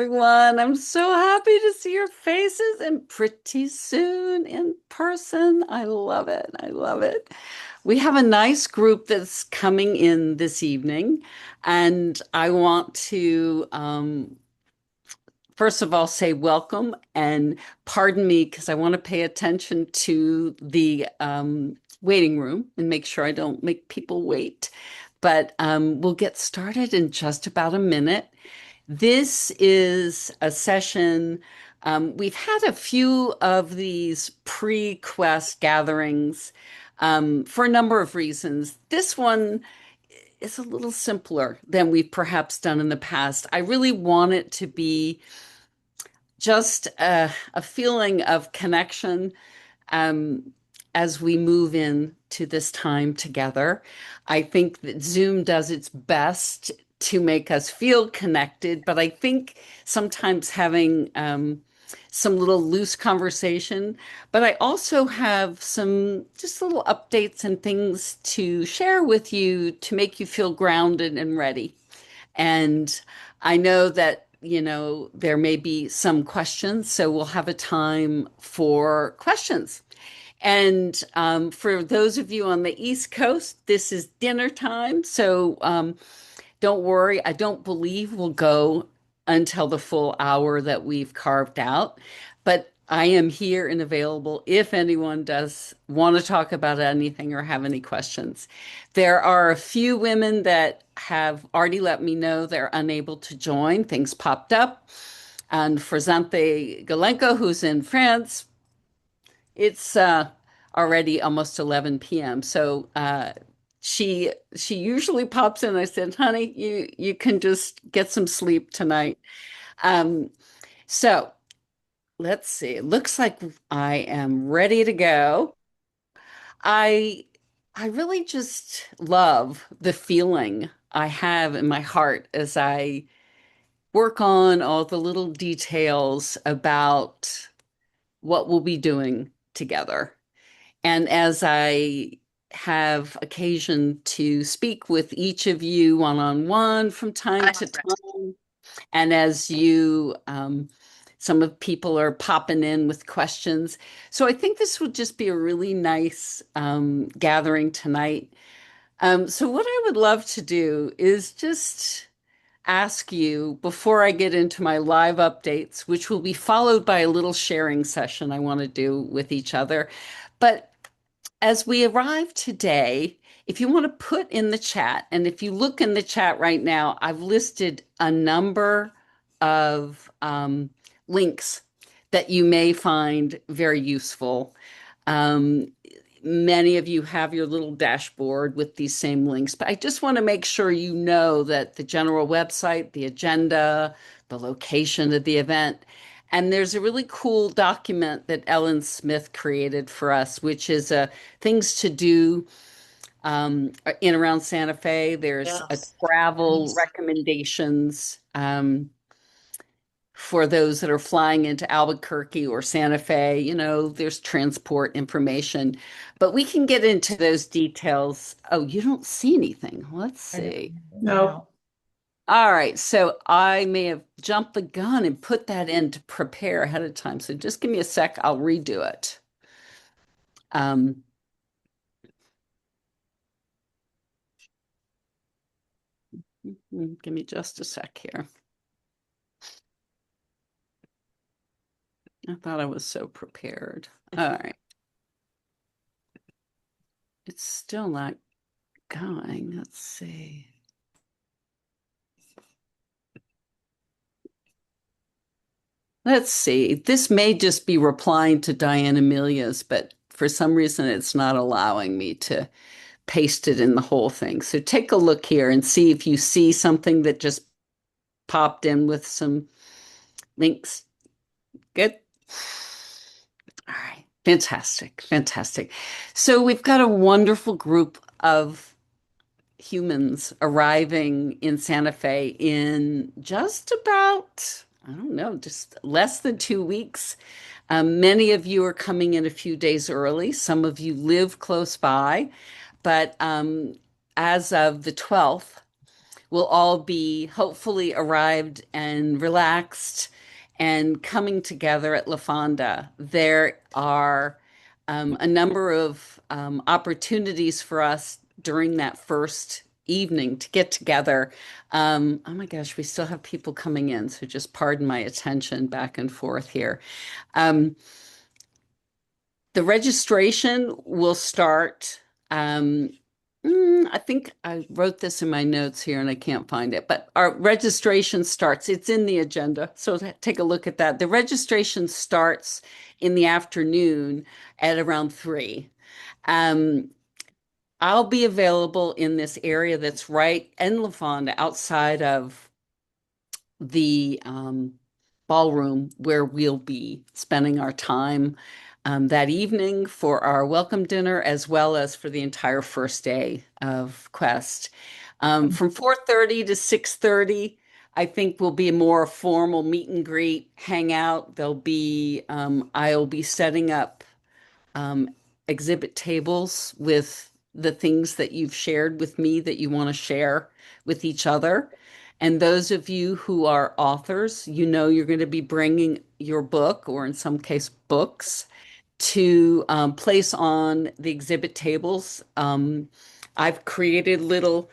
everyone. I'm so happy to see your faces and pretty soon in person. I love it. I love it. We have a nice group that's coming in this evening, and I want to first of all say welcome and pardon me because I want to pay attention to the waiting room and make sure I don't make people wait. But we'll get started in just about a minute. This is a session. We've had a few of these pre-quest gatherings for a number of reasons. This one is a little simpler than we've perhaps done in the past. I really want it to be just a feeling of connection um, as we move into this time together. I think that Zoom does its best to make us feel connected, but I think sometimes having some little loose conversation. But I also have some just little updates and things to share with you to make you feel grounded and ready. And I know that, there may be some questions, so we'll have a time for questions. And for those of you on the East Coast, this is dinner time. So don't worry, I don't believe we'll go until the full hour that we've carved out. But I am here and available if anyone does want to talk about anything or have any questions. There are a few women that have already let me know they're unable to join. Things popped up. And for Zante Galenko, who's in France, it's already almost 11 p.m. So she usually pops in. I said, "Honey, you can just get some sleep tonight." Um, so let's see. It looks like I am ready to go. I I really just love the feeling I have in my heart as I work on all the little details about what we'll be doing together. And as I have occasion to speak with each of you one-on-one from time to time, and as some of people are popping in with questions. So I think this would just be a really nice gathering tonight. So what I would love to do is just ask you before I get into my live updates, which will be followed by a little sharing session I want to do with each other. But as we arrive today, if you want to put in the chat, and if you look in the chat right now, I've listed a number of links that you may find very useful. Um, Many of you have your little dashboard with these same links, but I just want to make sure you know that the general website, the agenda, the location of the event, and there's a really cool document that Ellen Smith created for us, which is things to do in around Santa Fe. There's a Yes. travel Yes. recommendations for those that are flying into Albuquerque or Santa Fe. There's transport information, but we can get into those details. Oh, you don't see anything. Let's I don't see. know. All right, so I may have jumped the gun and put that in to prepare ahead of time. So just give me a sec, I'll redo it. Um, Give me just a sec here. I thought I was so prepared. All right. It's still not going. Let's see. Let's see. This may just be replying to Diane Amelia's, but for some reason it's not allowing me to paste it in the whole thing. So take a look here and see if you see something that just popped in with some links. Good. All right. Fantastic. Fantastic. So we've got a wonderful group of humans arriving in Santa Fe in just about, I don't know, just less than 2 weeks. Many of you are coming in a few days early. Some of you live close by. But as of the 12th, we'll all be hopefully arrived and relaxed and coming together at La Fonda. There are a number of opportunities for us during that first evening to get together. Oh my gosh, we still have people coming in, so just pardon my attention back and forth here. Um, the registration will start. Um, I think I wrote this in my notes here and I can't find it, but our registration starts. It's in the agenda, so take a look at that. The registration starts in the afternoon at around 3. Um, I'll be available in this area that's right in La Fonda, outside of the ballroom where we'll be spending our time that evening for our welcome dinner, as well as for the entire first day of Quest. From 4:30 to 6:30, I think will be a more formal meet and greet hangout. I'll be setting up um, exhibit tables with the things that you've shared with me that you want to share with each other. And those of you who are authors, you know you're going to be bringing your book, or in some case, books, to place on the exhibit tables. I've created little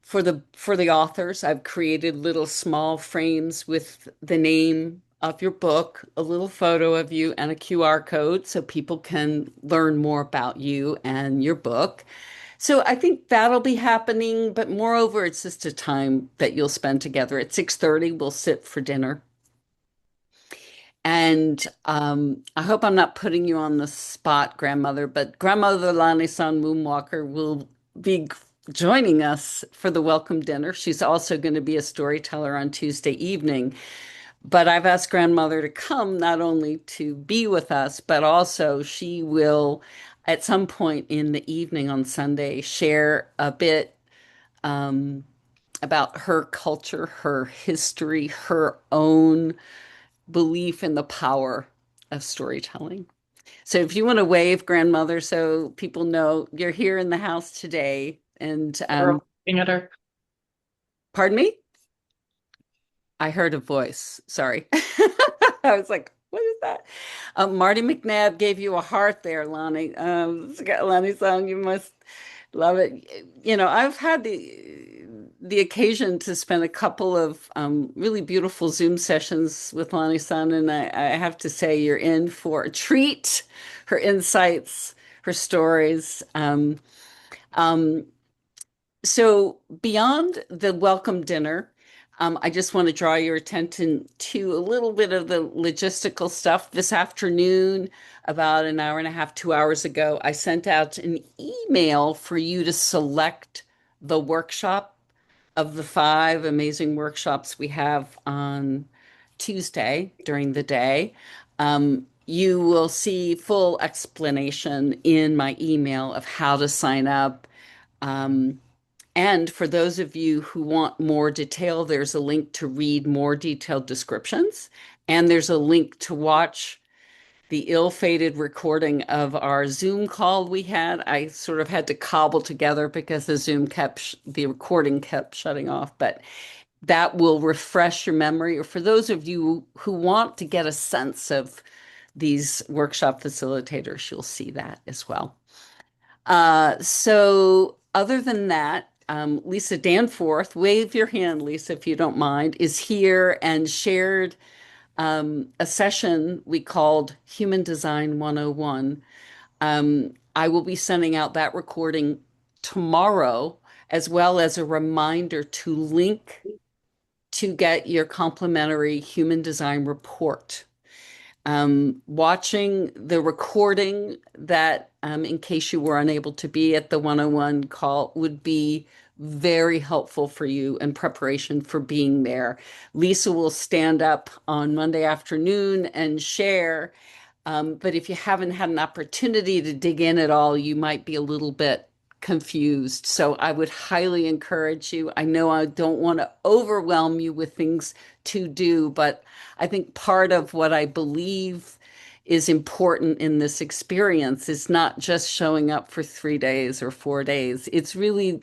for the authors, I've created little small frames with the name of your book, a little photo of you, and a QR code so people can learn more about you and your book. So I think that'll be happening, but moreover, it's just a time that you'll spend together. At 6:30, we'll sit for dinner. And I hope I'm not putting you on the spot, grandmother, but grandmother Lani-san Moonwalker will be joining us for the welcome dinner. She's also going to be a storyteller on Tuesday evening. But I've asked grandmother to come not only to be with us, but also she will, at some point in the evening on Sunday, share a bit um, about her culture, her history, her own belief in the power of storytelling. So if you want to wave, grandmother, so people know you're here in the house today. And We're looking at her. pardon me, I heard a voice. Sorry. I was like, what is that? Marty McNabb gave you a heart there, Lonnie. Lonnie song, you must love it. You know, I've had the occasion to spend a couple of really beautiful Zoom sessions with Lonnie Sun, and I have to say you're in for a treat. Her insights, her stories. Um, so beyond the welcome dinner, I just want to draw your attention to a little bit of the logistical stuff. This afternoon, about an hour and a half, 2 hours ago, I sent out an email for you to select the workshop of the 5 amazing workshops we have on Tuesday during the day. You will see full explanation in my email of how to sign up. Um, and for those of you who want more detail, there's a link to read more detailed descriptions. And there's a link to watch the ill-fated recording of our Zoom call we had. I sort of had to cobble together because the recording kept shutting off. But that will refresh your memory. Or for those of you who want to get a sense of these workshop facilitators, you'll see that as well. So other than that, Lisa Danforth, wave your hand, Lisa, if you don't mind, is here and shared a session we called Human Design 101. I will be sending out that recording tomorrow, as well as a reminder to link to get your complimentary human design report. Watching the recording that, in case you were unable to be at the 101 call, would be very helpful for you in preparation for being there. Lisa will stand up on Monday afternoon and share. But if you haven't had an opportunity to dig in at all, you might be a little bit confused. So I would highly encourage you. I know I don't want to overwhelm you with things to do, but I think part of what I believe is important in this experience is not just showing up for 3 days or 4 days. It's really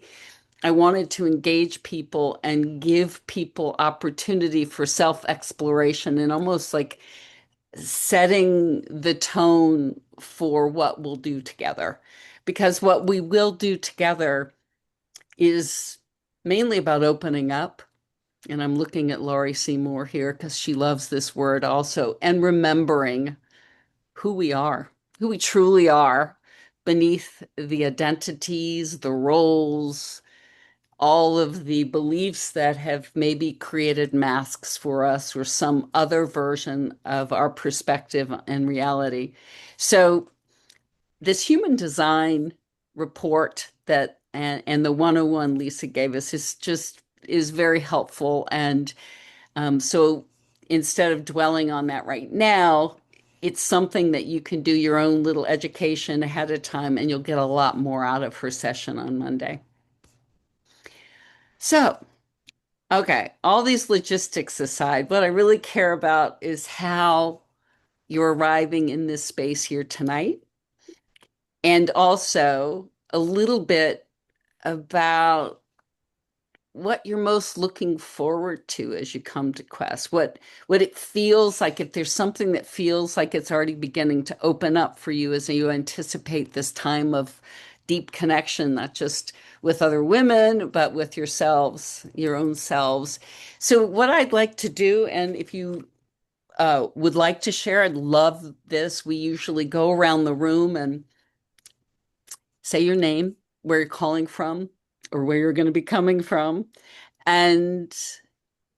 I wanted to engage people and give people opportunity for self-exploration and almost like setting the tone for what we'll do together. Because what we will do together is mainly about opening up. And I'm looking at Laurie Seymour here because she loves this word also, and remembering who we are, who we truly are beneath the identities, the roles, all of the beliefs that have maybe created masks for us or some other version of our perspective and reality. So, this human design report that and the 101 Lisa gave us is very helpful. And so instead of dwelling on that right now, it's something that you can do your own little education ahead of time, and you'll get a lot more out of her session on Monday. So, okay, all these logistics aside, what I really care about is how you're arriving in this space here tonight, and also a little bit about what you're most looking forward to as you come to Quest. What it feels like, if there's something that feels like it's already beginning to open up for you as you anticipate this time of deep connection, not just with other women, but with yourselves, your own selves. So what I'd like to do, and if you would like to share, I'd love this. We usually go around the room and say your name, where you're calling from, or where you're going to be coming from, and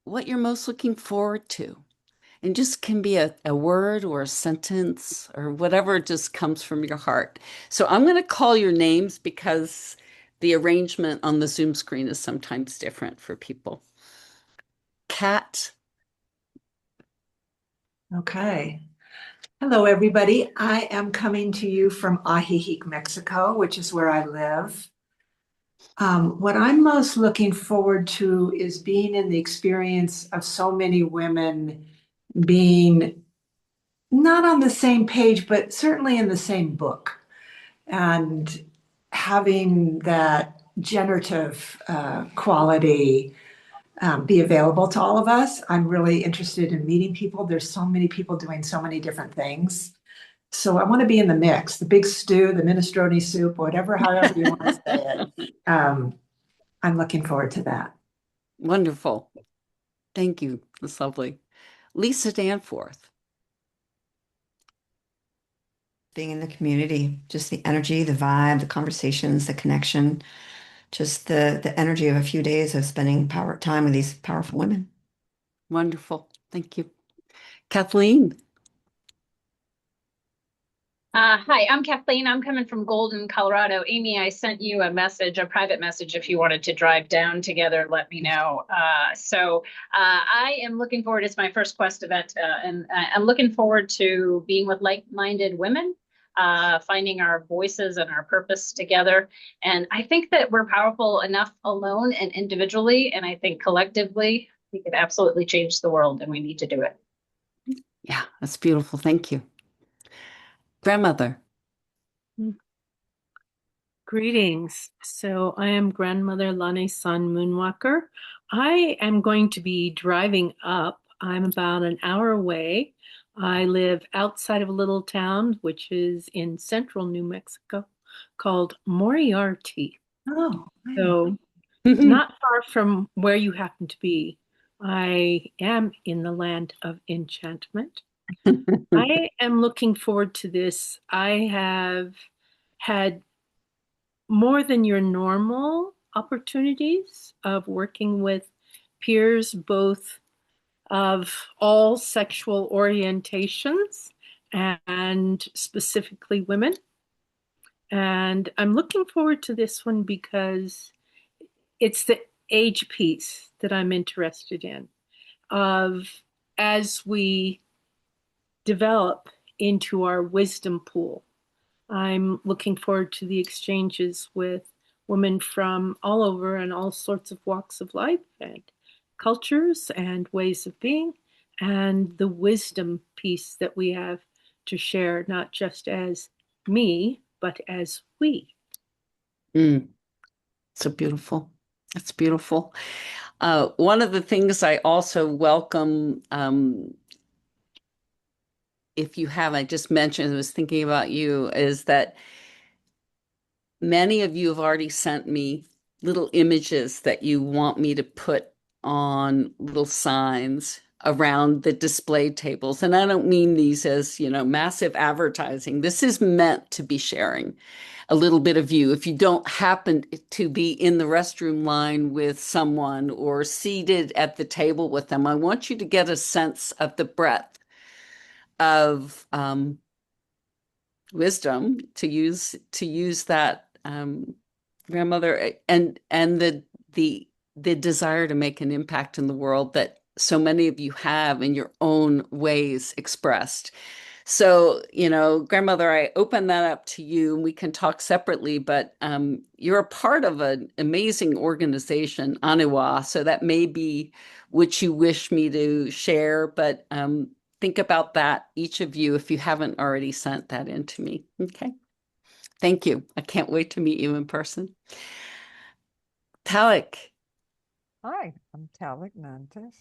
what you're most looking forward to. And just can be a word or a sentence or whatever just comes from your heart. So I'm going to call your names because the arrangement on the Zoom screen is sometimes different for people. Kat. Okay. Hello, everybody. I am coming to you from Ajijic, Mexico, which is where I live. What I'm most looking forward to is being in the experience of so many women being not on the same page, but certainly in the same book and having that generative quality be available to all of us. I'm really interested in meeting people. There's so many people doing so many different things. So I want to be in the mix, the big stew, the minestrone soup, whatever, however you want to say it. I'm looking forward to that. Wonderful. Thank you. That's lovely. Lisa Danforth. Being in the community, just the energy, the vibe, the conversations, the connection, just the energy of a few days of spending power time with these powerful women. Wonderful. Thank you. Kathleen. Hi, I'm Kathleen. I'm coming from Golden, Colorado. Amy, I sent you a message, a private message, if you wanted to drive down together, let me know. I am looking forward. It's my first Quest event, and I'm looking forward to being with like-minded women, finding our voices and our purpose together. And I think that we're powerful enough alone and individually, and I think collectively, we could absolutely change the world, and we need to do it. Yeah, that's beautiful. Thank you. Grandmother. Greetings. So I am grandmother Lani San Moonwalker. I am going to be driving up. I'm about an hour away. I live outside of a little town, which is in central New Mexico, called Moriarty. Oh, So not far from where you happen to be. I am in the land of enchantment. I am looking forward to this. I have had more than your normal opportunities of working with peers, both of all sexual orientations and specifically women. And I'm looking forward to this one because it's the age piece that I'm interested in of as we develop into our wisdom pool. I'm looking forward to the exchanges with women from all over and all sorts of walks of life and cultures and ways of being, and the wisdom piece that we have to share, not just as me, but as we. So beautiful. That's beautiful. One of the things I also welcome, if you have, I just mentioned, I was thinking about you, is that many of you have already sent me little images that you want me to put on little signs around the display tables. And I don't mean these as, massive advertising. This is meant to be sharing a little bit of you. If you don't happen to be in the restroom line with someone or seated at the table with them, I want you to get a sense of the breadth of wisdom, to use that, grandmother, and the desire to make an impact in the world that so many of you have in your own ways expressed. So, grandmother, I open that up to you and we can talk separately, but you're a part of an amazing organization, Aniwa. So that may be what you wish me to share, but think about that, each of you, if you haven't already sent that in to me. Okay. Thank you. I can't wait to meet you in person. Talik. Hi, I'm Talik Nantes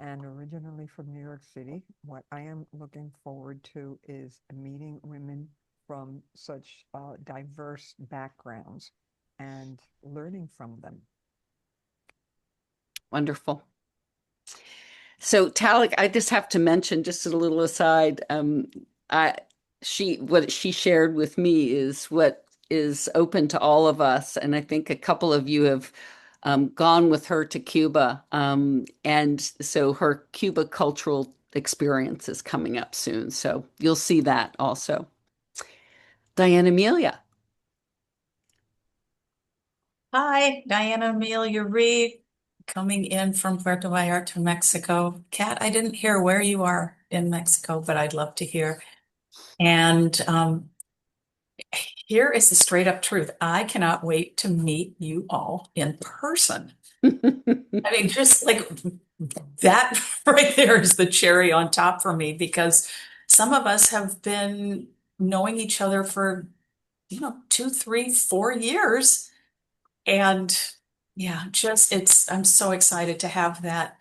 and originally from New York City. What I am looking forward to is meeting women from such diverse backgrounds and learning from them. Wonderful. So Talik, I just have to mention, just a little aside, I what she shared with me is what is open to all of us, and I think a couple of you have gone with her to Cuba, and so her Cuba cultural experience is coming up soon. So you'll see that also. Diana Amelia. Hi, Diana Amelia Reed, coming in from Puerto Vallarta, Mexico. Kat, I didn't hear where you are in Mexico, but I'd love to hear. And here is the straight up truth. I cannot wait to meet you all in person. I mean, just like that right there is the cherry on top for me because some of us have been knowing each other for, 2, 3, 4 years. And yeah, I'm so excited to have that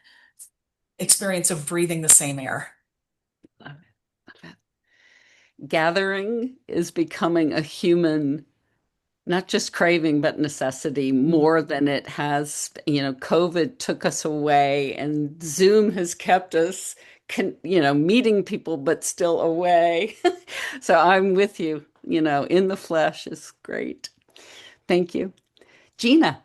experience of breathing the same air. Love it, love it. Gathering is becoming a human, not just craving, but necessity more than it has. COVID took us away, and Zoom has kept us, meeting people, but still away. So I'm with you, in the flesh is great. Thank you. Gina.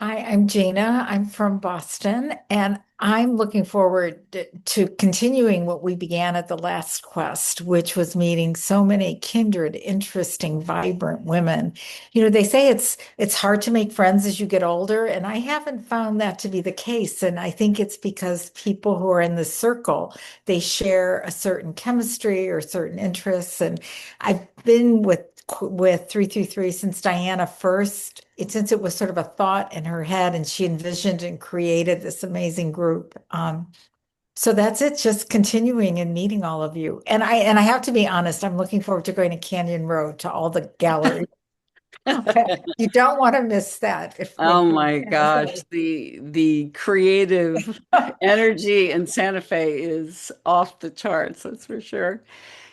Hi, I'm Gina. I'm from Boston, and I'm looking forward to continuing what we began at the last quest, which was meeting so many kindred, interesting, vibrant women. They say it's hard to make friends as you get older, and I haven't found that to be the case. And I think it's because people who are in the circle, they share a certain chemistry or certain interests. And I've been with 333 since Diana first, since it was sort of a thought in her head and she envisioned and created this amazing group. So that's it, just continuing and meeting all of you. And I have to be honest, I'm looking forward to going to Canyon Road to all the galleries. You don't want to miss that if when Oh my gosh, the creative energy in Santa Fe is off the charts, that's for sure.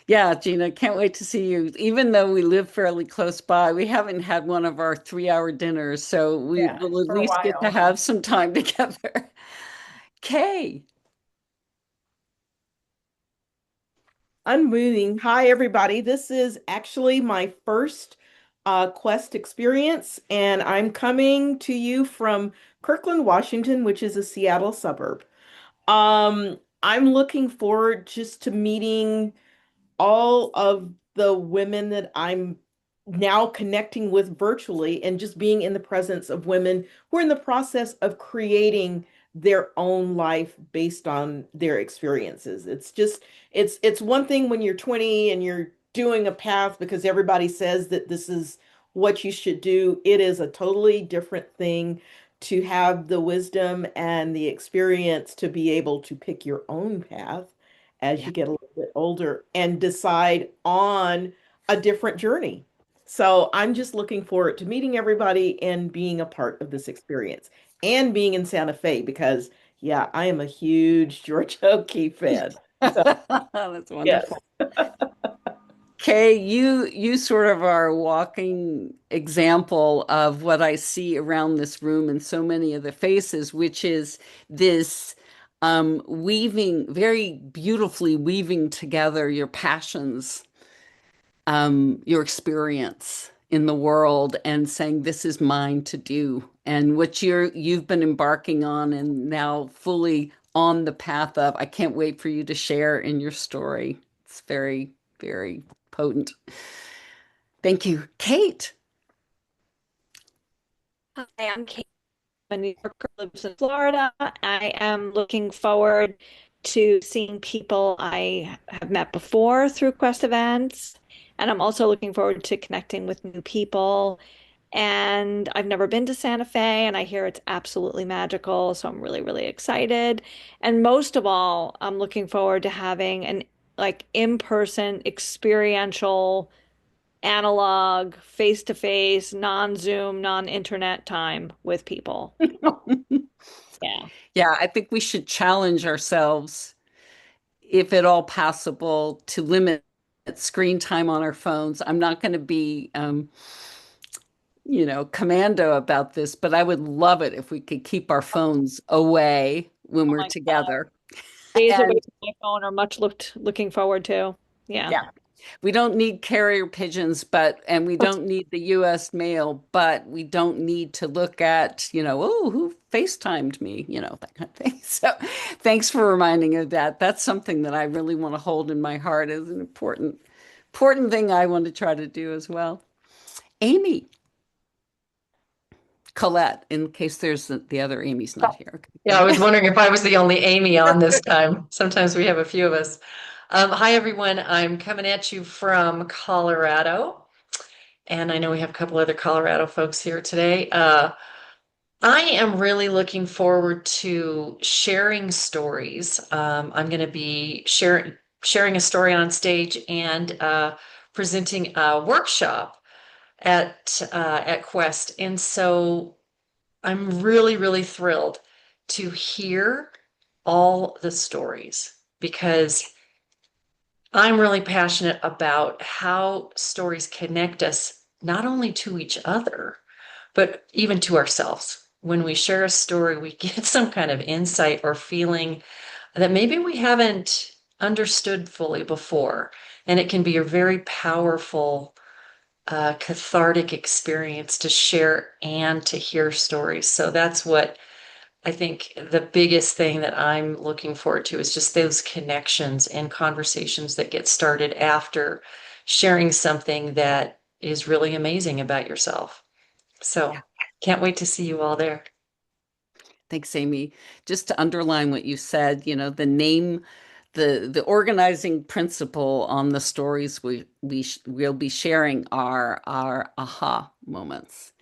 Yeah, Gina, can't wait to see you. Even though we live fairly close by, we haven't had one of our 3-hour dinners, so we yeah, will at for a least get to while. have some time together. Kay. Unmoving. Hi, everybody. This is actually my first Quest experience, and I'm coming to you from Kirkland, Washington, which is a Seattle suburb. I'm looking forward just to meeting all of the women that I'm now connecting with virtually and just being in the presence of women who are in the process of creating their own life based on their experiences. It's one thing when you're 20 and you're doing a path because everybody says that this is what you should do. It is a totally different thing to have the wisdom and the experience to be able to pick your own path as Yeah. you get a little bit older and decide on a different journey. So I'm just looking forward to meeting everybody and being a part of this experience and being in Santa Fe because, yeah, I am a huge Georgia O'Keeffe fan. So, That's yes. wonderful. Kay, you sort of are a walking example of what I see around this room and so many of the faces, which is this weaving, very beautifully weaving together your passions, your experience in the world, and saying, "This is mine to do." And what you've been embarking on and now fully on the path of, I can't wait for you to share in your story. It's very, very potent. Thank you. Kate. Hi, I'm Kate, a New Yorker who lives in Florida. I am looking forward to seeing people I have met before through Quest events. And I'm also looking forward to connecting with new people. And I've never been to Santa Fe, and I hear it's absolutely magical. So I'm really, really excited. And most of all, I'm looking forward to having an like in-person experiential analog, face to face, non Zoom, non internet time with people. Yeah. Yeah, I think we should challenge ourselves, if at all possible, to limit screen time on our phones. I'm not going to be, commando about this, but I would love it if we could keep our phones away when Oh we're my God. together. Days away And from my phone are much looking forward to. Yeah. yeah, we don't need carrier pigeons, and we don't need the US mail, but we don't need to look at, oh, who FaceTimed me, that kind of thing. So thanks for reminding me of that. That's something that I really want to hold in my heart as an important thing I want to try to do as well. Amy, Colette, in case the other Amy's not here. Yeah, I Okay. was wondering if I was the only Amy on this time. Sometimes we have a few of us. Hi, everyone. I'm coming at you from Colorado, and I know we have a couple other Colorado folks here today. I am really looking forward to sharing stories. I'm going to be sharing a story on stage and presenting a workshop at Quest, and so I'm really, really thrilled to hear all the stories because I'm really passionate about how stories connect us not only to each other, but even to ourselves. When we share a story, we get some kind of insight or feeling that maybe we haven't understood fully before. And it can be a very powerful, cathartic experience to share and to hear stories. So that's what I think the biggest thing that I'm looking forward to is just those connections and conversations that get started after sharing something that is really amazing about yourself. So can't wait to see you all there. Thanks, Amy. Just to underline what you said, the name, the organizing principle on the stories we'll be sharing are our aha moments.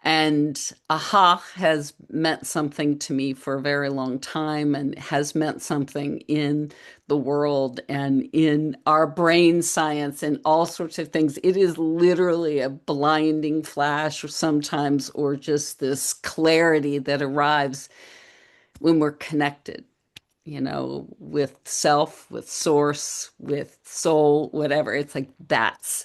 And aha has meant something to me for a very long time and has meant something in the world and in our brain science and all sorts of things. It is literally a blinding flash or sometimes, or just this clarity that arrives when we're connected, with self, with source, with soul, whatever. It's like that's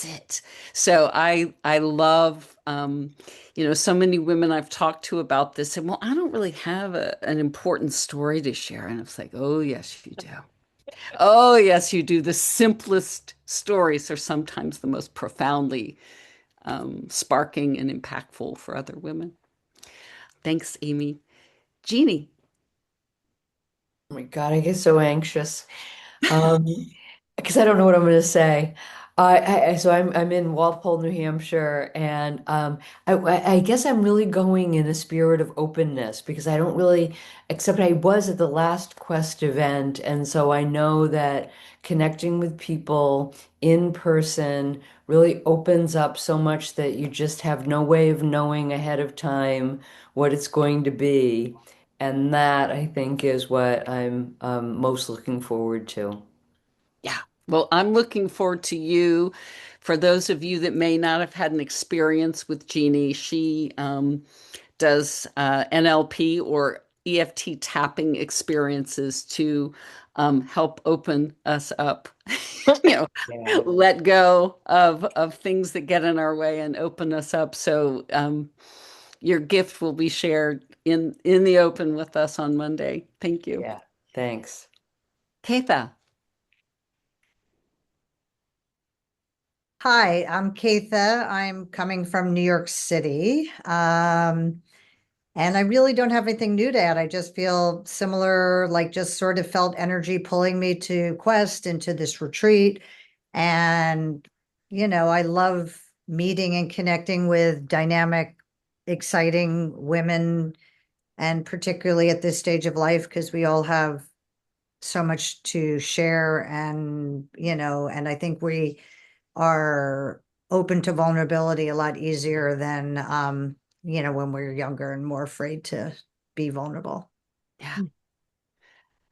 it. So I love so many women I've talked to about this and, well, I don't really have an important story to share. And it's like, oh yes, you do. Oh yes, you do. The simplest stories are sometimes the most profoundly sparking and impactful for other women. Thanks, Amy. Jeannie. Oh my God, I get so anxious. Um, because I don't know what I'm going to say. So I'm in Walpole, New Hampshire, and I guess I'm really going in a spirit of openness because I don't really, except I was at the last Quest event, and so I know that connecting with people in person really opens up so much that you just have no way of knowing ahead of time what it's going to be. And that I think is what I'm most looking forward to. Yeah. Well, I'm looking forward to you For those of you that may not have had an experience with Jeannie, she does NLP or EFT tapping experiences to help open us up, you know, Yeah. let go of things that get in our way and open us up. So your gift will be shared in the open with us on Monday. Thank you. Yeah. Thanks. Keitha. Hi, I'm Keitha. I'm coming from New York City. And I really don't have anything new to add. I just feel similar, like just sort of felt energy pulling me to Quest into this retreat. And, I love meeting and connecting with dynamic, exciting women, and particularly at this stage of life, because we all have so much to share. And I think we are open to vulnerability a lot easier than when we're younger and more afraid to be vulnerable. Yeah.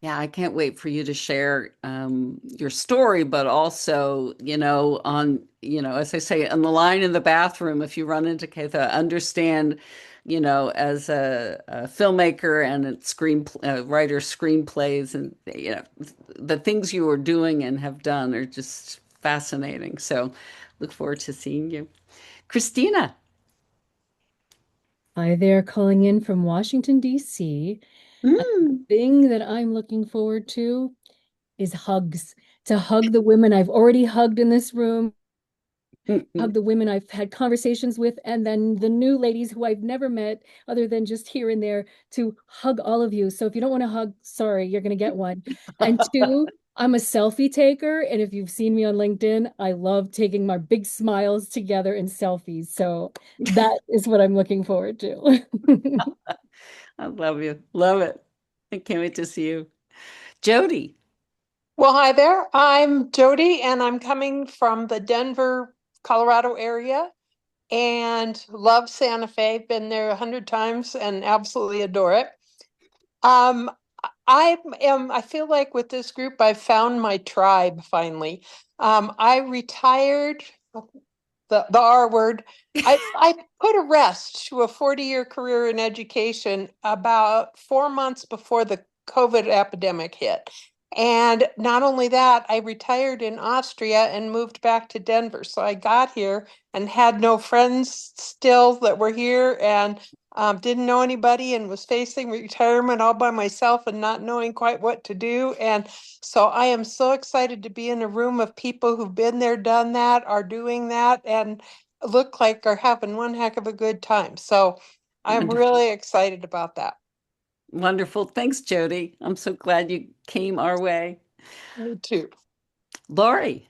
Yeah, I can't wait for you to share your story, but also, as I say, on the line in the bathroom, if you run into Keitha, understand, as a filmmaker and a writer screenplays, and the things you are doing and have done are just fascinating. So, look forward to seeing you, Christina. Hi there, calling in from Washington, D.C. And the Mm. thing that I'm looking forward to is hugs. To hug the women I've already hugged in this room, hug the women I've had conversations with, and then the new ladies who I've never met other than just here and there, to hug all of you. So if you don't want to hug, sorry, you're going to get one. And two, I'm a selfie taker. And if you've seen me on LinkedIn, I love taking my big smiles together in selfies. So that is what I'm looking forward to. I love you. Love it. I can't wait to see you. Jody. Well, hi there. I'm Jody, and I'm coming from the Denver, Colorado area and love Santa Fe. Been there 100 times and absolutely adore it. Um, I feel like with this group, I've found my tribe finally. I retired the R word. I put a rest to a 40-year career in education about 4 months before the COVID epidemic hit. And not only that, I retired in Austria and moved back to Denver. So I got here and had no friends still that were here, and didn't know anybody, and was facing retirement all by myself and not knowing quite what to do. And so I am so excited to be in a room of people who've been there, done that, are doing that, and look like are having one heck of a good time. So I'm Wonderful. really excited about that. Wonderful. Thanks, Jody. I'm so glad you came our way. Me too. Lori.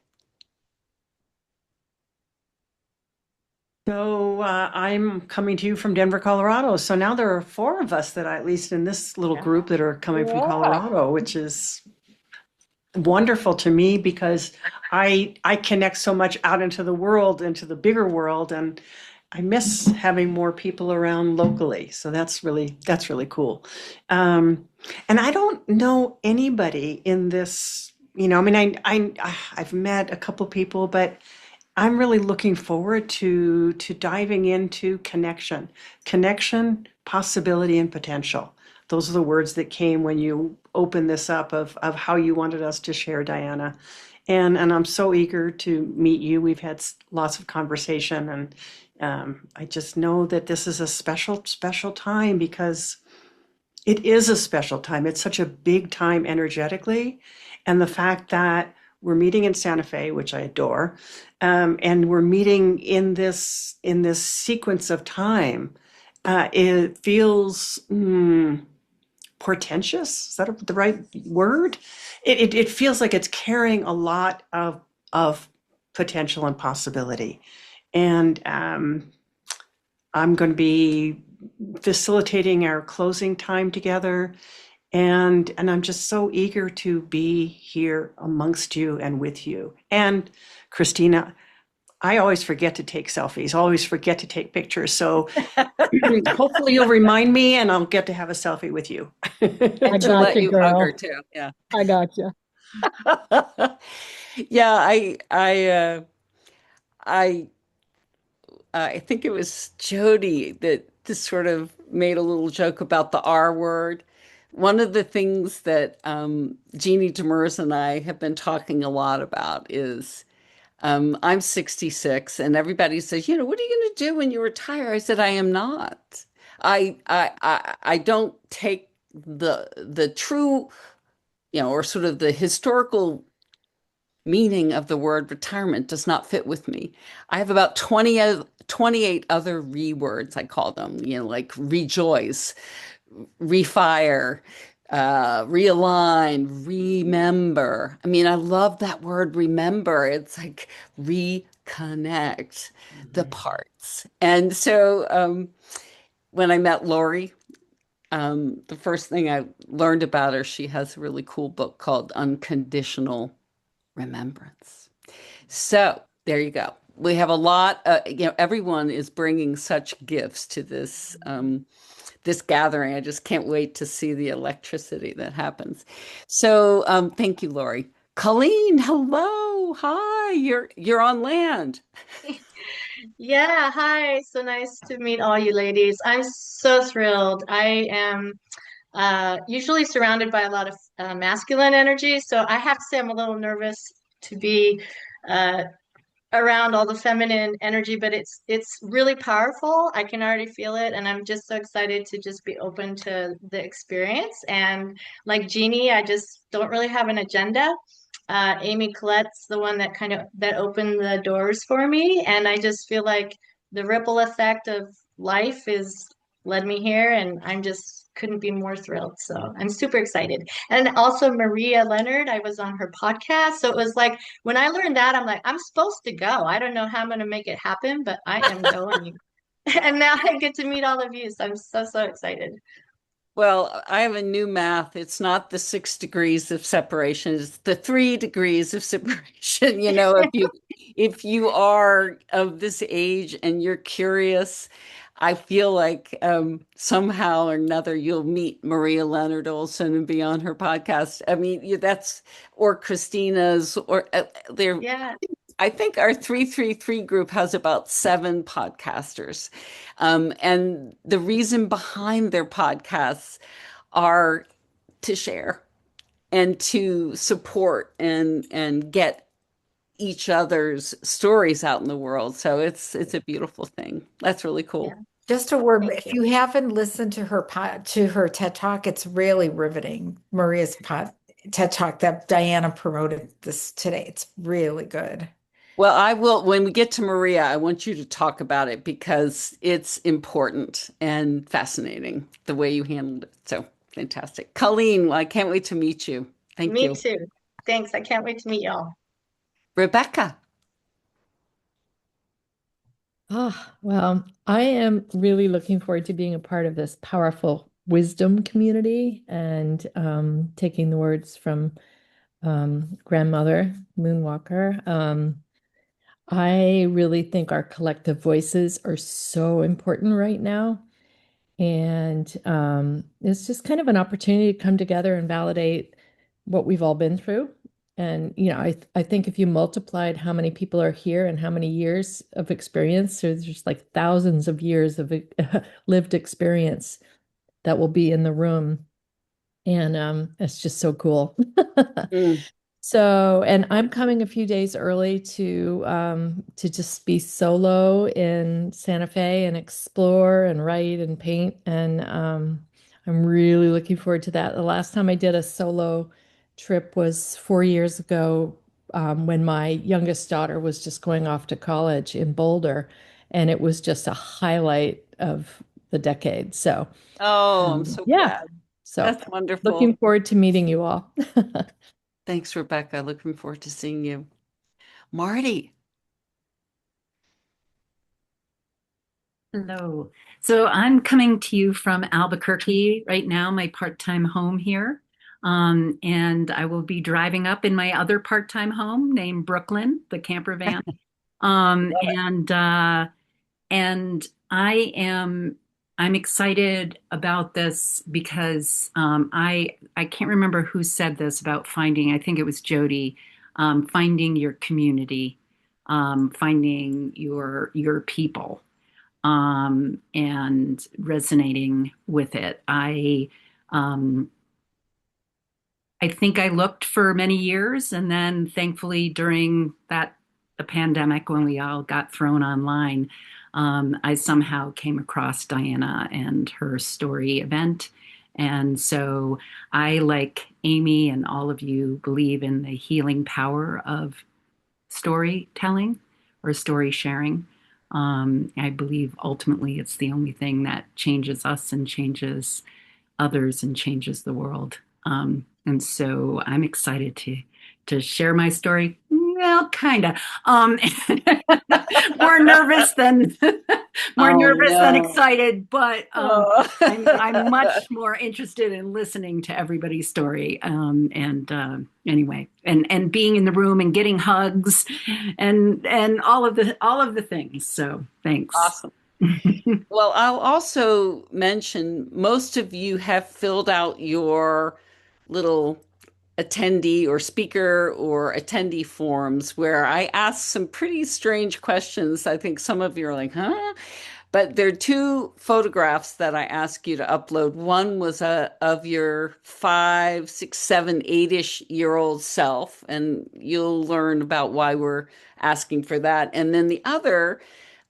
So I'm coming to you from Denver, Colorado. So now there are four of us that at least in this little group that are coming from Yeah. Colorado, which is wonderful to me because I connect so much out into the world, into the bigger world, and I miss having more people around locally. So that's really cool. And I don't know anybody in this, I mean, I've met a couple people, but I'm really looking forward to diving into connection, possibility, and potential. Those are the words that came when you opened this up of how you wanted us to share, Diana. And I'm so eager to meet you. We've had lots of conversation, and I just know that this is a special, special time because it is a special time. It's such a big time energetically. And the fact that we're meeting in Santa Fe, which I adore, and we're meeting in this sequence of time, it feels portentous. Is that the right word? It feels like it's carrying a lot of potential and possibility. And I'm going to be facilitating our closing time together. And I'm just so eager to be here amongst you and with you. And Christina, I always forget to take selfies, always forget to take pictures. So hopefully you'll remind me and I'll get to have a selfie with you. I To got let you, you hug her girl. too. Yeah. I got you. Yeah, I I think it was Jody that just sort of made a little joke about the R word. One of the things that Jeannie Demers and I have been talking a lot about is I'm 66, and everybody says, what are you going to do when you retire? I said, I am not. I don't take the true, or sort of the historical meaning of the word retirement does not fit with me. I have about 28 other words, I call them, like rejoice, refire, realign, remember. I mean, I love that word remember. It's like reconnect the parts. And so when I met Lori, the first thing I learned about her, she has a really cool book called Unconditional Remembrance. So there you go. We have a lot, everyone is bringing such gifts to this gathering. I just can't wait to see the electricity that happens. So thank you, Lori. Colleen, hello. Hi, you're on land. Yeah, hi. So nice to meet all you ladies. I'm so thrilled. I am usually surrounded by a lot of masculine energy, so I have to say I'm a little nervous to be uh, around all the feminine energy, but it's really powerful. I can already feel it, and I'm just so excited to just be open to the experience. And like Jeannie, I just don't really have an agenda. Amy Colette's the one that kind of that opened the doors for me, and I just feel like the ripple effect of life is led me here, and I'm just couldn't be more thrilled. So I'm super excited. And also Maria Leonard, I was on her podcast, so it was like when I learned that, I'm like, I'm supposed to go. I don't know how I'm going to make it happen, but I am going. And now I get to meet all of you. So I'm so, so excited. Well, I have a new math. It's not the 6 degrees of separation, it's the 3 degrees of separation. If you are of this age and you're curious, I feel like somehow or another you'll meet Maria Leonard Olson and be on her podcast. I mean, that's or Christina's or they're Yeah. I think our 333 group has about 7 podcasters. And the reason behind their podcasts are to share and to support and get each other's stories out in the world. So it's a beautiful thing. That's really Yeah. cool. Just a word, Thank if you. you haven't listened to her TED Talk, it's really riveting. Maria's TED Talk that Diana promoted this today. It's really good. Well, I will, when we get to Maria, I want you to talk about it because it's important and fascinating the way you handled it. So fantastic. Colleen, well, I can't wait to meet you. Thank Me you. too. Thanks. I can't wait to meet y'all. Rebecca. Well, I am really looking forward to being a part of this powerful wisdom community and taking the words from grandmother Moonwalker. I really think our collective voices are so important right now. And it's just kind of an opportunity to come together and validate what we've all been through. And, I think if you multiplied how many people are here and how many years of experience, there's just like thousands of years of lived experience that will be in the room. And it's just so cool. Mm. So, and I'm coming a few days early to just be solo in Santa Fe and explore and write and paint. And I'm really looking forward to that. The last time I did a solo trip was 4 years ago, when my youngest daughter was just going off to college in Boulder, and it was just a highlight of the decade. So, Oh, I'm so yeah. glad. So That's wonderful. looking forward to meeting you all. Thanks, Rebecca. Looking forward to seeing you. Marty. Hello. So I'm coming to you from Albuquerque right now, my part-time home here. And I will be driving up in my other part-time home named Brooklyn, the camper van. Um, and uh, and I'm excited about this because I can't remember who said this about finding, I think it was Jody, finding your community. finding your people and resonating with it. I think I looked for many years, and then thankfully during the pandemic when we all got thrown online, I somehow came across Diana and her story event. And so I, like Amy and all of you, believe in the healing power of storytelling or story sharing. I believe ultimately it's the only thing that changes us and changes others and changes the world. And so I'm excited to share my story. Well, kind of. More nervous than more Oh nervous than no. excited, but I'm Oh. much more interested in listening to everybody's story. And anyway, and being in the room and getting hugs and all of the things. So thanks. Awesome. Well, I'll also mention most of you have filled out your little attendee or speaker or attendee forms where I asked some pretty strange questions. I think some of you are like, huh? But there are two photographs that I asked you to upload. One was of your 5, 6, 7, 8-ish year old self, and you'll learn about why we're asking for that. And then the other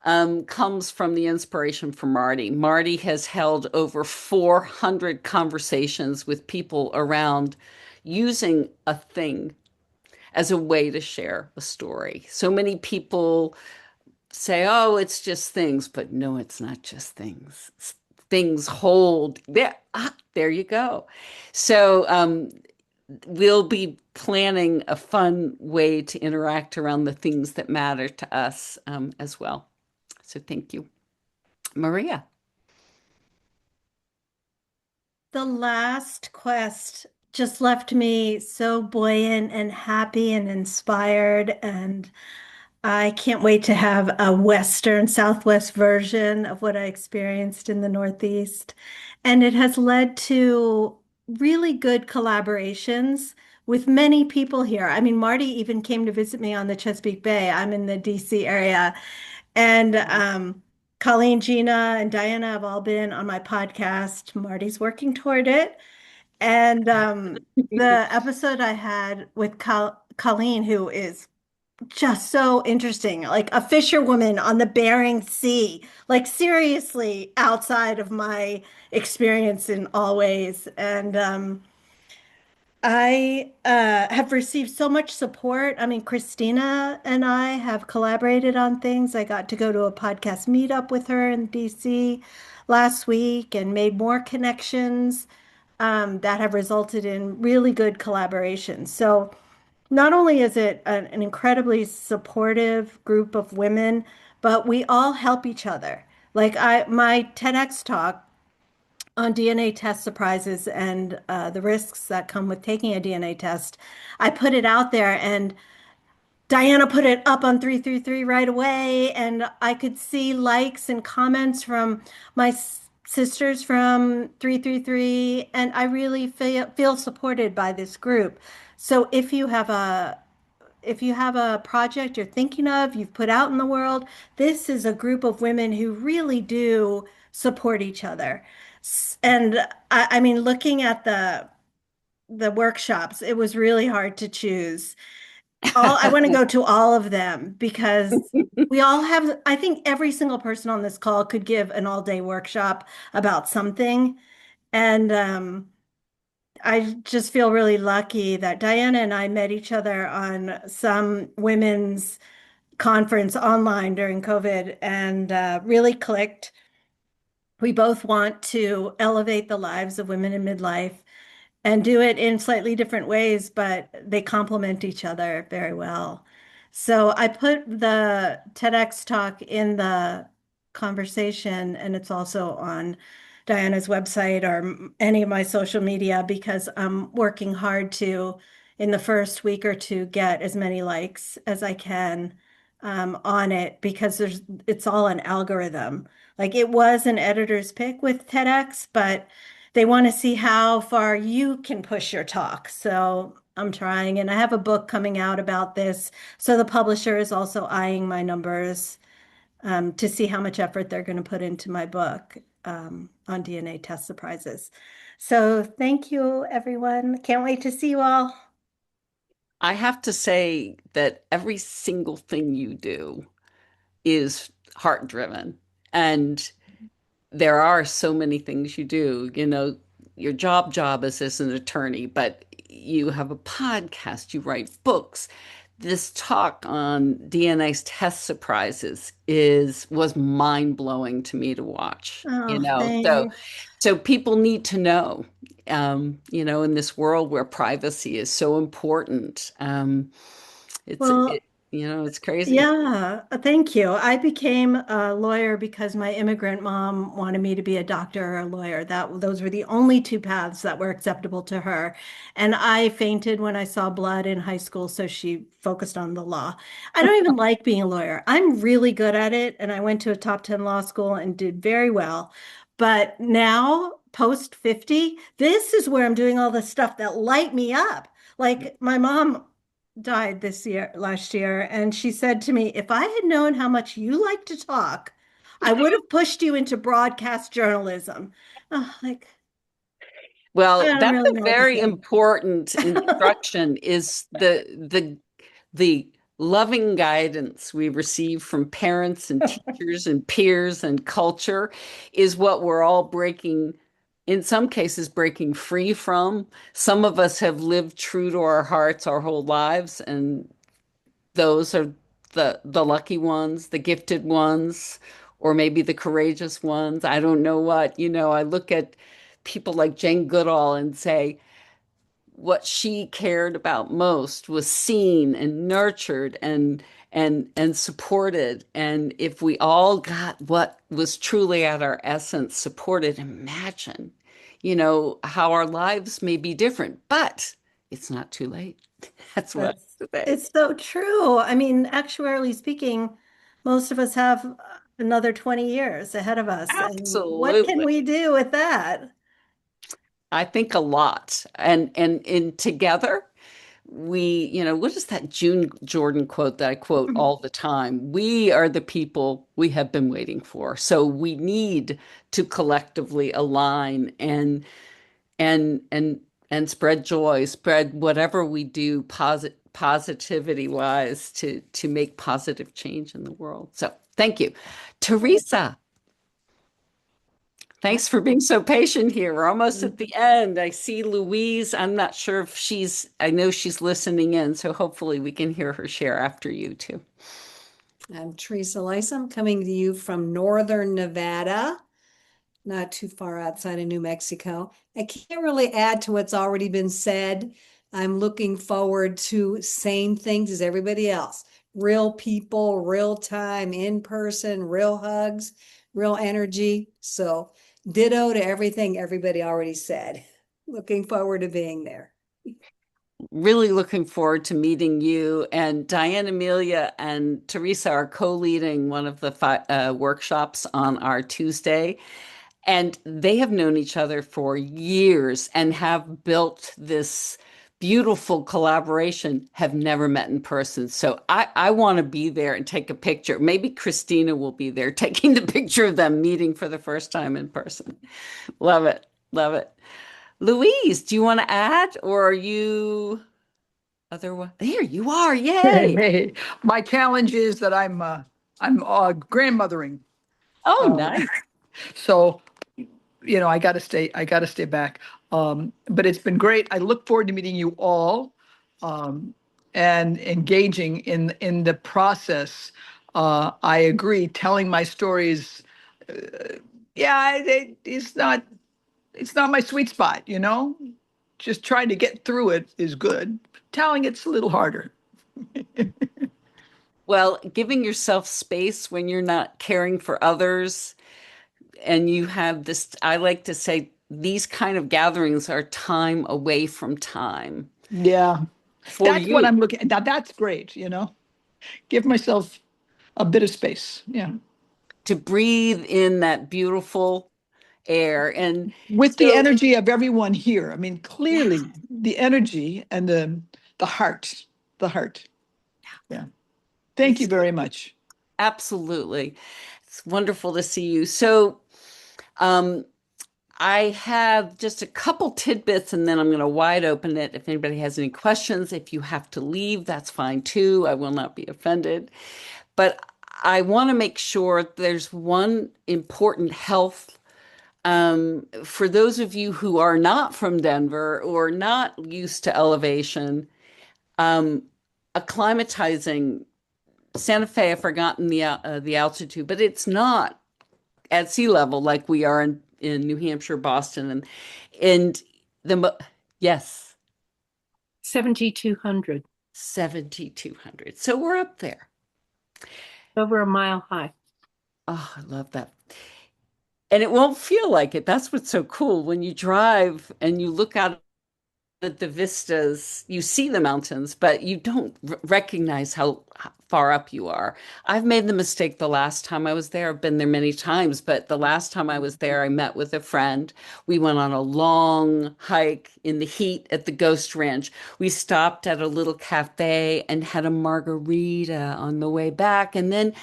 comes from the inspiration from Marty. Marty has held over 400 conversations with people around using a thing as a way to share a story. So many people say, oh, it's just things, but no, it's not just things. Things hold there. There you go. So we'll be planning a fun way to interact around the things that matter to us as well. So thank you, Maria. The last quest just left me so buoyant and happy and inspired. And I can't wait to have a Western, Southwest version of what I experienced in the Northeast. And it has led to really good collaborations with many people here. I mean, Marty even came to visit me on the Chesapeake Bay. I'm in the DC area. And Colleen, Gina, and Diana have all been on my podcast. Marty's working toward it. And the episode I had with Colleen, who is just so interesting, like a fisherwoman on the Bering Sea, like seriously outside of my experience in all ways. And I have received so much support. I mean, Christina and I have collaborated on things. I got to go to a podcast meetup with her in DC last week and made more connections that have resulted in really good collaborations. So, not only is it an incredibly supportive group of women, but we all help each other. Like my TEDx talk on DNA test surprises and the risks that come with taking a DNA test, I put it out there and Diana put it up on 333 right away. And I could see likes and comments from my sisters from 333. And I really feel supported by this group. So if you have a project you're thinking of, you've put out in the world, this is a group of women who really do support each other. And I mean, looking at the workshops, it was really hard to choose. I want to go to all of them because we all have, I think every single person on this call could give an all-day workshop about something. And I just feel really lucky that Diana and I met each other on some women's conference online during COVID and really clicked. We both want to elevate the lives of women in midlife and do it in slightly different ways, but they complement each other very well. So I put the TEDx talk in the conversation, and it's also on Diana's website or any of my social media because I'm working hard to, in the first week or two, get as many likes as I can on it because it's all an algorithm. Like it was an editor's pick with TEDx, but they want to see how far you can push your talk. So I'm trying, and I have a book coming out about this. So the publisher is also eyeing my numbers to see how much effort they're going to put into my book on DNA test surprises. So thank you, everyone. Can't wait to see you all. I have to say that every single thing you do is heart driven. And there are so many things you do. You know, your job is as an attorney, but you have a podcast, you write books. This talk on DNA's test surprises is was mind-blowing to me to watch, you Oh, know. thanks. So people need to know, you know, in this world where privacy is so important. Well, You know, it's crazy. yeah, thank you. I became a lawyer because my immigrant mom wanted me to be a doctor or a lawyer. Those were the only two paths that were acceptable to her. And I fainted when I saw blood in high school, so she focused on the law. I don't even like being a lawyer. I'm really good at it, and I went to a top 10 law school and did very well. But now, post 50, this is where I'm doing all the stuff that light me up. Like my mom died last year, and she said to me, if I had known how much you like to talk, I would have pushed you into broadcast journalism. Oh, like, I Well, don't that's really a know what to very say. important instruction is the loving guidance we receive from parents and teachers and peers and culture is what we're all breaking, in some cases, breaking free from. Some of us have lived true to our hearts our whole lives, and those are the lucky ones, the gifted ones, or maybe the courageous ones. I don't know what. You know, I look at people like Jane Goodall and say, what she cared about most was seen and nurtured and supported. And if we all got what was truly at our essence supported, imagine, you know, how our lives may be different, but it's not too late. That's what That's I say. it's so true. I mean, actuarially speaking, most of us have another 20 years ahead of us. And what can Absolutely. we do with that? I think a lot. And in together, we, you know, what is that June Jordan quote that I quote all the time? We are the people we have been waiting for. So we need to collectively align and and spread joy, spread whatever we do positivity wise to make positive change in the world. So thank you. Teresa, thanks for being so patient here. We're almost at the end. I see Louise. I'm not sure if I know she's listening in, so hopefully we can hear her share after you too. I'm Teresa Lice. I'm coming to you from northern Nevada, not too far outside of New Mexico. I can't really add to what's already been said. I'm looking forward to same things as everybody else. Real people, real time, in person, real hugs, real energy. So ditto to everything everybody already said. Looking forward to being there. Really looking forward to meeting you. And Diane Amelia and Teresa are co-leading one of the workshops on our Tuesday. And they have known each other for years and have built this beautiful collaboration, have never met in person. So I want to be there and take a picture. Maybe Christina will be there taking the picture of them meeting for the first time in person. Love it. Love it. Louise, do you want to add or are you otherwise? There you are. Hey, Yay. hey, my challenge is that I'm grandmothering. Oh, Um, nice. so I gotta stay back. But it's been great. I look forward to meeting you all, um, and engaging in the process. I agree. Telling my stories, yeah, it's not my sweet spot. Just trying to get through it is good. Telling it's a little harder. Well, giving yourself space when you're not caring for others and you have this, I like to say, these kind of gatherings are time away from time Yeah, for that's what you I'm looking at. Now that's great. Give myself a bit of space. Yeah. to breathe in that beautiful air. And with the so, energy of everyone here. I mean, yeah, clearly the energy and the heart, the heart. Yeah. Thank you it's very much. absolutely, it's wonderful to see you. So, um, I have just a couple tidbits and then I'm going to wide open it. If anybody has any questions, if you have to leave, that's fine too. I will not be offended. But I want to make sure there's one important health for those of you who are not from Denver or not used to elevation, um, acclimatizing Santa Fe, I've forgotten the altitude, but it's not at sea level like we are in New Hampshire, Boston, and yes, 7,200, 7,200. So we're up there. over a mile high. Oh, I love that. And it won't feel like it. That's what's so cool. When you drive and you look out at the vistas, you see the mountains, but you don't recognize how far up you are. I've made the mistake the last time I was there. I've been there many times, but the last time I was there, I met with a friend. We went on a long hike in the heat at the Ghost Ranch. We stopped at a little cafe and had a margarita on the way back, and then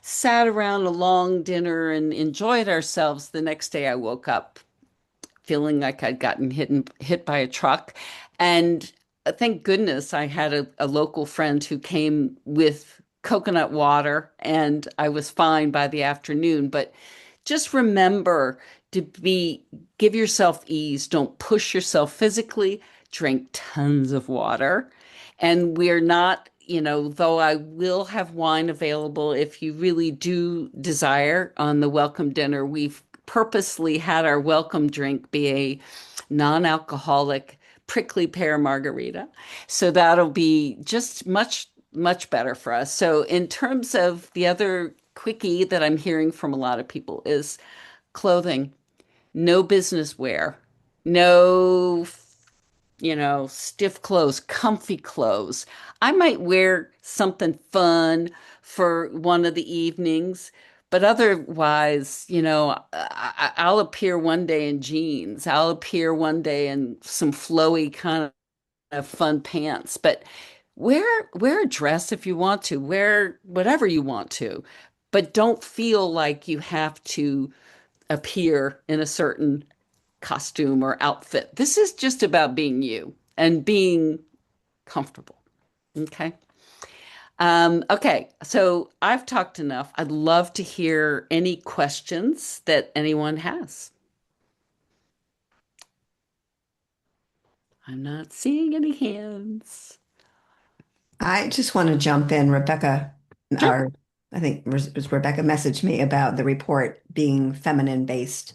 sat around a long dinner and enjoyed ourselves. The next day, I woke up feeling like I'd gotten hit by a truck. And thank goodness I had a local friend who came with coconut water and I was fine by the afternoon. But just remember to give yourself ease. Don't push yourself physically. Drink tons of water. And we're not, though I will have wine available if you really do desire on the welcome dinner, we've purposely had our welcome drink be a non-alcoholic prickly pear margarita. So that'll be just much, much better for us. So in terms of the other quickie that I'm hearing from a lot of people is clothing, no business wear, no, stiff clothes, comfy clothes. I might wear something fun for one of the evenings, but otherwise, I'll appear one day in jeans. I'll appear one day in some flowy kind of fun pants, but wear a dress if you want to, wear whatever you want to, but don't feel like you have to appear in a certain costume or outfit. This is just about being you and being comfortable. Okay. Okay. So I've talked enough. I'd love to hear any questions that anyone has. I'm not seeing any hands. I just want to jump in. Rebecca, Sure. or I think it was Rebecca messaged me about the report being feminine based,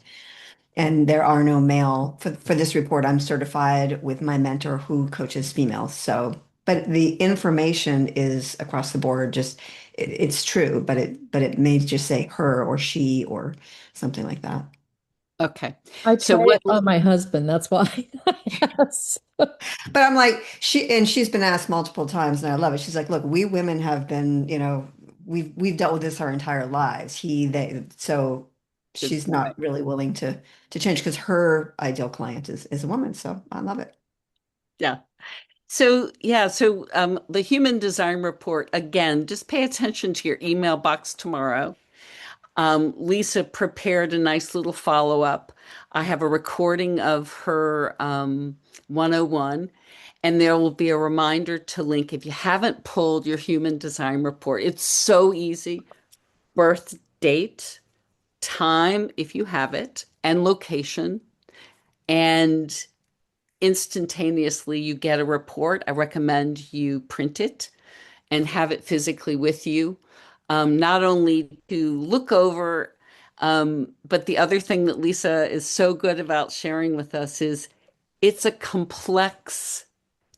and there are no male for this report. I'm certified with my mentor who coaches females. So, but the information is across the board. Just it's true, but it may just say her or she or something like that. Okay. I So tried what? it on my husband. That's why. Yes. But I'm like, she's been asked multiple times, and I love it. She's like, look, we women have been, we've dealt with this our entire lives. They, so Good she's point. not really willing to change because her ideal client is a woman. So I love it. Yeah. So, yeah, so the Human Design Report, again, just pay attention to your email box tomorrow. Lisa prepared a nice little follow-up. I have a recording of her 101, and there will be a reminder to link if you haven't pulled your Human Design Report. It's so easy. Birth date, time, if you have it, and location, and instantaneously you get a report. I recommend you print it and have it physically with you, not only to look over, but the other thing that Lisa is so good about sharing with us is it's a complex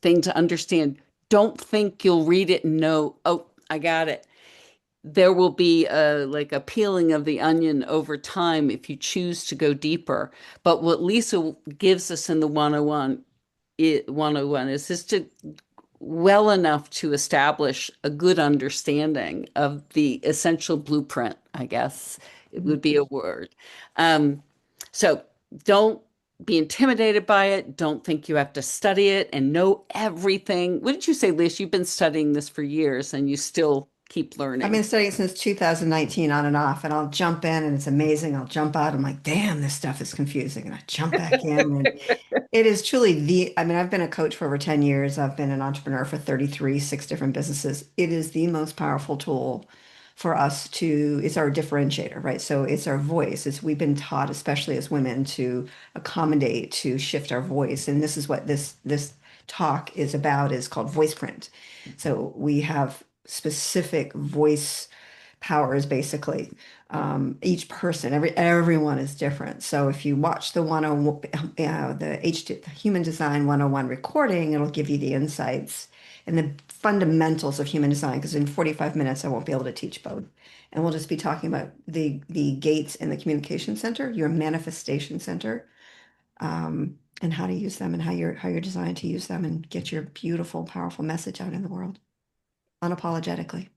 thing to understand. Don't think you'll read it and know, oh, I got it. There will be like a peeling of the onion over time if you choose to go deeper. But what Lisa gives us in the 101 is just to well enough to establish a good understanding of the essential blueprint, I guess it would be a word. Um, So don't be intimidated by it. Don't think you have to study it and know everything. What did you say, Liz? You've been studying this for years and you still keep I've learning. been studying since 2019 on and off, and I'll jump in and it's amazing. I'll jump out. I'm like, damn, this stuff is confusing. And I jump back in and it is truly I mean, I've been a coach for over 10 years. I've been an entrepreneur for 33, 6 different businesses. It is the most powerful tool for us it's our differentiator, right? So it's our voice. We've been taught, especially as women, to accommodate, to shift our voice. And this is what this talk is about, is called voice print. So we have specific voice powers basically. Each person, everyone is different. So if you watch the 101, the Human Design 101 recording, it'll give you the insights and the fundamentals of human design. Because in 45 minutes, I won't be able to teach both. And we'll just be talking about the gates in the communication center, your manifestation center, and how to use them and how you're designed to use them and get your beautiful, powerful message out in the world unapologetically.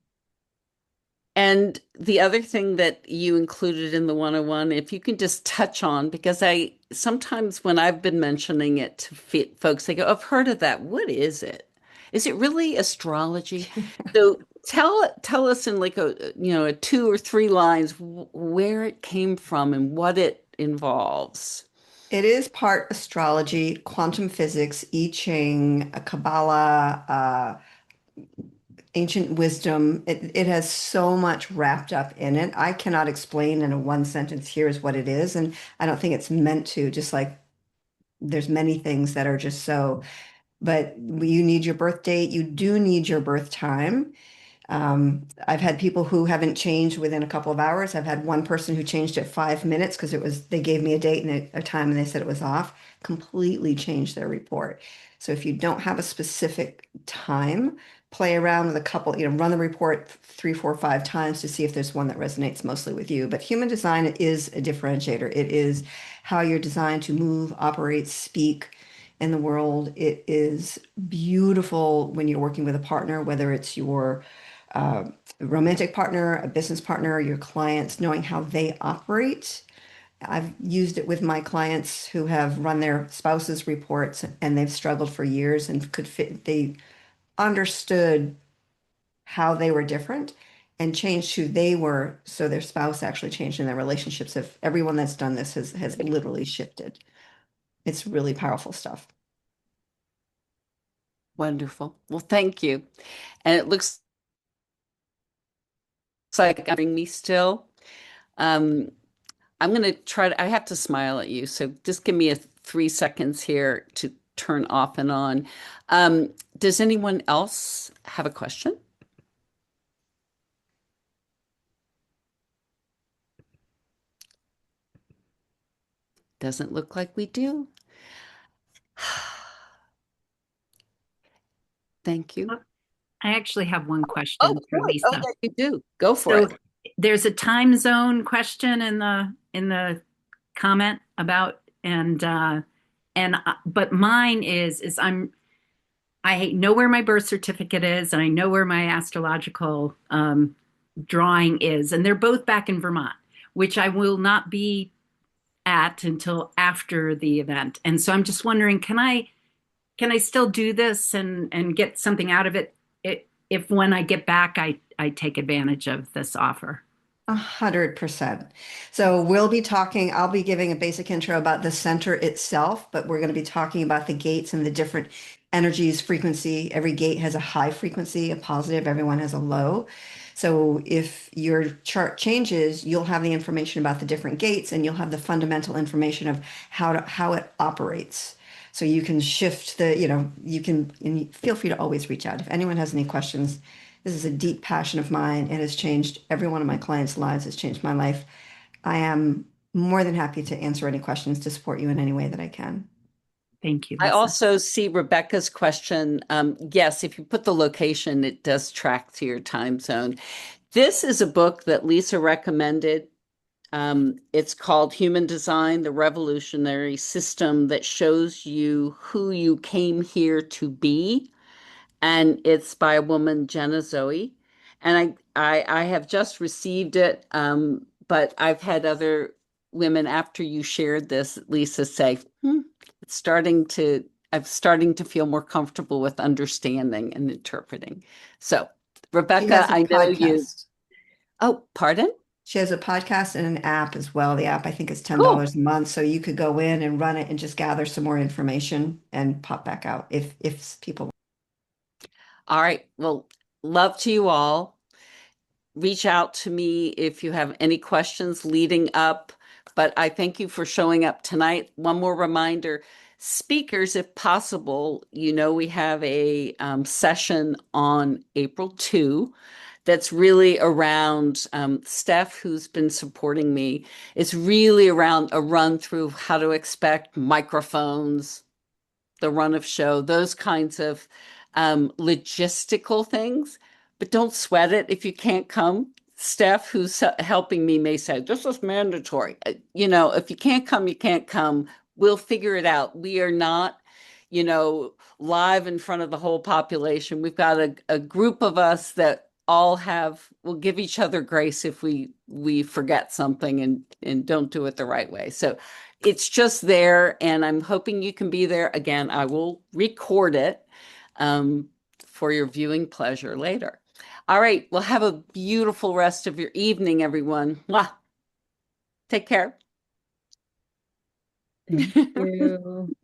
And the other thing that you included in the 101, if you can just touch on, because I sometimes when I've been mentioning it to folks, they go, I've heard of that. What is it? Is it really astrology? So tell us in like a 2 or 3 lines where it came from and what it involves. It is part astrology, quantum physics, I Ching, Kabbalah, ancient wisdom. It has so much wrapped up in it. I cannot explain in a one sentence, here's what it is. And I don't think it's meant to, just like there's many things that are just so, but you need your birth date. You do need your birth time. I've had people who haven't changed within a couple of hours. I've had one person who changed it 5 minutes because they gave me a date and a time and they said it was off, completely changed their report. So if you don't have a specific time, play around with a couple, run the report 3, 4, 5 times to see if there's one that resonates mostly with you. But human design is a differentiator. It is how you're designed to move, operate, speak in the world. It is beautiful when you're working with a partner, whether it's your romantic partner, a business partner, your clients, knowing how they operate. I've used it with my clients who have run their spouses' reports and they've struggled for years and they understood how they were different and changed who they were. So their spouse actually changed and their relationships have, everyone that's done this has literally shifted. It's really powerful stuff. Wonderful. Well, thank you. And it looks like bring me still. Um, I'm going to I have to smile at you. So just give me 3 seconds here to turn off and on. Does anyone else have a question? Doesn't look like we do. Thank you. I actually have one Oh, question for good. Oh, Lisa. yeah, you do. Go for So it. there's a time zone question in the comment about but mine is I know where my birth certificate is and I know where my astrological drawing is, and they're both back in Vermont, which I will not be at until after the event. And so I'm just wondering, can I still do this and get something out of it if when I get back I take advantage of this offer? 100%. So I'll be giving a basic intro about the center itself, but we're going to be talking about the gates and the different energies, frequency. Every gate has a high frequency, a positive, everyone has a low. So if your chart changes, you'll have the information about the different gates and you'll have the fundamental information of how it operates. So you can shift you can, and feel free to always reach out. If anyone has any questions, this is a deep passion of mine. It has changed every one of my clients' lives. It's changed my life. I am more than happy to answer any questions to support you in any way that I can. Thank you, I Lisa. also see Rebecca's question. Yes, if you put the location, it does track to your time zone. This is a book that Lisa recommended. It's called Human Design, the Revolutionary System that shows you who you came here to be. And it's by a woman, Jenna Zoe. And I have just received it, but I've had other women after you shared this, Lisa, say, I'm starting to feel more comfortable with understanding and interpreting. So, She Rebecca, has a I know you. podcast. Oh, pardon? She has a podcast and an app as well. The app, I think, is Cool. $10 a month. So you could go in and run it and just gather some more information and pop back out if people. All right. Well, love to you all. Reach out to me if you have any questions leading up. But I thank you for showing up tonight. One more reminder, speakers, if possible, we have a session on April 2 that's really around Steph, who's been supporting me. It's really around a run through how to expect microphones, the run of show, those kinds of logistical things. But don't sweat it if you can't come. Steph, who's helping me, may say, this is mandatory. If you can't come, you can't come. We'll figure it out. We are not, live in front of the whole population. We've got a group of us that all will give each other grace if we forget something and don't do it the right way. So it's just there, and I'm hoping you can be there. Again, I will record it for your viewing pleasure later. All right. Well, have a beautiful rest of your evening, everyone. Mwah. Take care. Thank you.